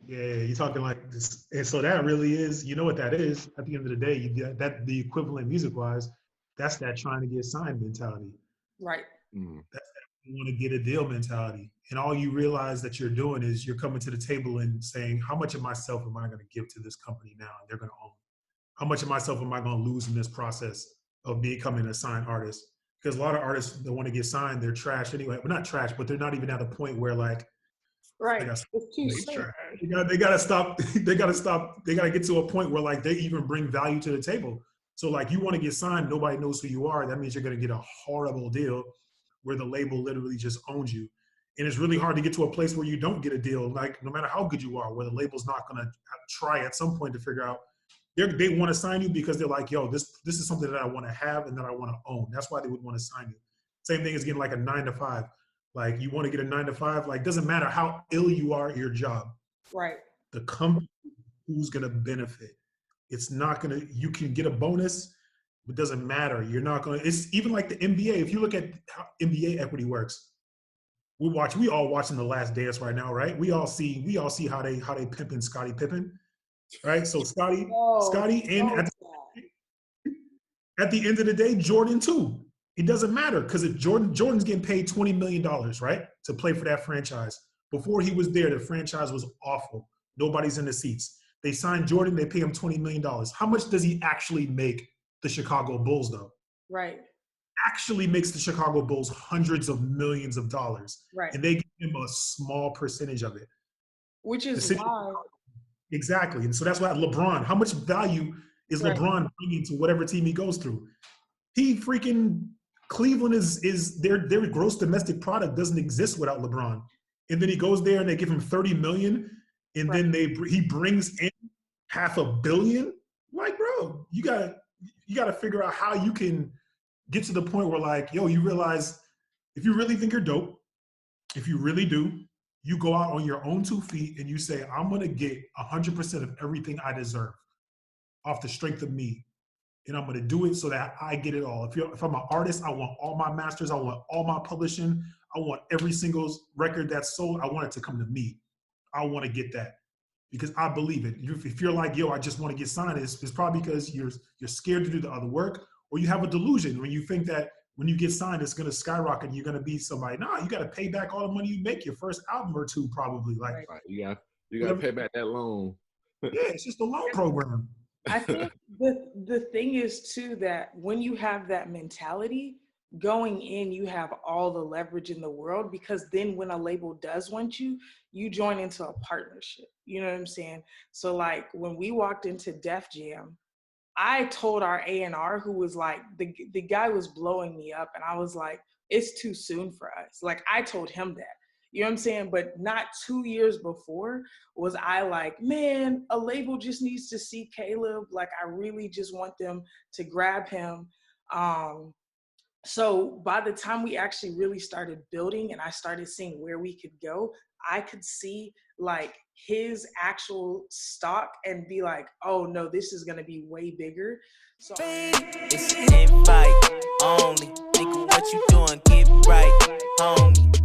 Yeah, you're talking like this. And so that really is, you know what that is at the end of the day, that the equivalent music wise, that's that trying to get signed mentality. Right. That's that you want to get a deal mentality. And all you realize that you're doing is you're coming to the table and saying, how much of myself am I going to give to this company now? And they're going to own. How much of myself am I going to lose in this process of becoming a signed artist? Because a lot of artists that want to get signed, they're trash anyway. Well, not trash, but they're not even at a point where like, Right. It's too soon. they gotta stop. They gotta stop. They gotta get to a point where like they even bring value to the table. So like you want to get signed, nobody knows who you are. That means you're gonna get a horrible deal where the label literally just owns you. And it's really hard to get to a place where you don't get a deal, like no matter how good you are, where the label's not gonna try at some point to figure out they want to sign you because they're like, yo, this is something that I want to have and that I want to own. That's why they would want to sign you. Same thing as getting like a 9-to-5. Like you want to get a 9-to-5, like doesn't matter how ill you are at your job. Right. The company who's gonna benefit. It's not gonna, you can get a bonus, it doesn't matter. You're not gonna, it's even like the NBA. If you look at how NBA equity works, we all watching The Last Dance right now, right? We all see how they pimping Scottie Pippen, right? So Scottie and at the end of the day, Jordan too. It doesn't matter because if Jordan's getting paid $20 million, right, to play for that franchise. Before he was there, the franchise was awful. Nobody's in the seats. They signed Jordan, they pay him $20 million. How much does he actually make the Chicago Bulls, though? Right. Actually makes the Chicago Bulls hundreds of millions of dollars. Right. And they give him a small percentage of it. Which is why. Exactly. And so that's why LeBron, how much value is LeBron bringing to whatever team he goes through? He freaking, Cleveland is their gross domestic product doesn't exist without LeBron. And then he goes there and they give him $30 million, and then he brings in $500 million. Like, bro, you gotta figure out how you can get to the point where like, yo, you realize if you really think you're dope, if you really do, you go out on your own 2 feet and you say, I'm gonna get 100% of everything I deserve off the strength of me. And I'm going to do it so that I get it all. If I'm an artist, I want all my masters. I want all my publishing. I want every single record that's sold. I want it to come to me. I want to get that because I believe it. If you're like, yo, I just want to get signed, it's probably because you're scared to do the other work, or you have a delusion when you think that when you get signed, it's going to skyrocket and you're going to be somebody. No, you got to pay back all the money you make your first album or two, probably. Like, you got to pay back that loan. Yeah, it's just a loan program. I think the thing is too that when you have that mentality going in, you have all the leverage in the world, because then when a label does want you, you join into a partnership. You know what I'm saying? So like when we walked into Def Jam, I told our A&R, who was like, the guy was blowing me up, and I was like, it's too soon for us. Like I told him that. You know what I'm saying? But not 2 years before was I like, man, a label just needs to see Kaleb. Like, I really just want them to grab him. So by the time we actually really started building and I started seeing where we could go, I could see like his actual stock and be like, oh no, this is going to be way bigger. So it's an invite only. Nigga, what you doing? Get right, homie.